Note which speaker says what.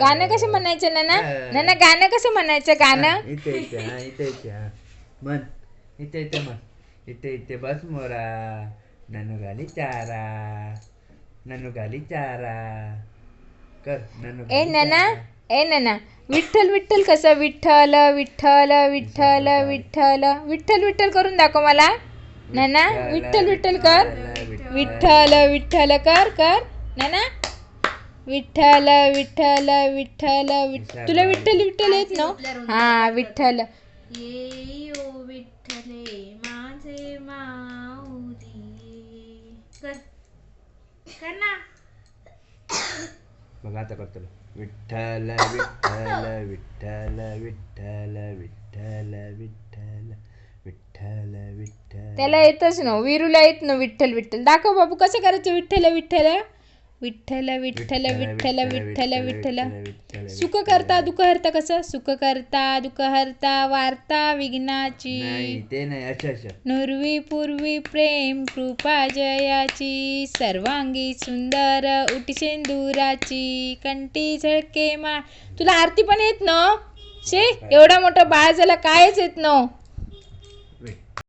Speaker 1: गाणं कसं म्हणायचं नाना? नाना गाणं कसं म्हणायचं गाणं?
Speaker 2: इथे इथे हा इथे इथे हा मन इथे इथे मन इथे इथे बस मोरा ननू गाली चारा ननू गाली चारा कर ननू
Speaker 1: ए
Speaker 2: गाली
Speaker 1: नाना,
Speaker 2: चारा.
Speaker 1: ए नाना, विठ्ठल विठ्ठल कसं? विठ्ठल विठ्ठल विठ्ठल विठ्ठल विठ्ठल विठ्ठल करून दाखव मला. नाना विठ्ठल विठ्ठल कर. विठ्ठल विठ्ठल कर कर नाना. विठ्ठल विठ्ठल विठ्ठल तुला विठ्ठल विठ्ठल येत ना? हा विठ्ठल.
Speaker 3: ये ओ विठ्ठले माझे माऊली कर कर ना.
Speaker 2: बघ आता करतो विठ्ठल विठ्ठल विठ्ठल विठ्ठल विठ्ठल विठ्ठल विठ्ठल विठ्ठल.
Speaker 1: त्याला येतच ना, वीरूला येत ना विठ्ठल विठ्ठल. दाखव बाबू कसं करायचं विठ्ठल विठ्ठल. विठ्ठल विठ्ठल विठ्ठल विठ्ठल विठ्ठल. सुख करता दुःख हरता कसं? सुख करता दुःख हरता वार्ता विघ्नाची.
Speaker 2: नाही ते नाही अच्छा अच्छा.
Speaker 1: नुरवी पूर्वी प्रेम कृपा जयाची. सर्वांगी सुंदर उटी सिंदुराची. कंठी झळके मा. तुला आरती पण येत ना? शे एवढा मोठा बाळ झाला कायच येत ना.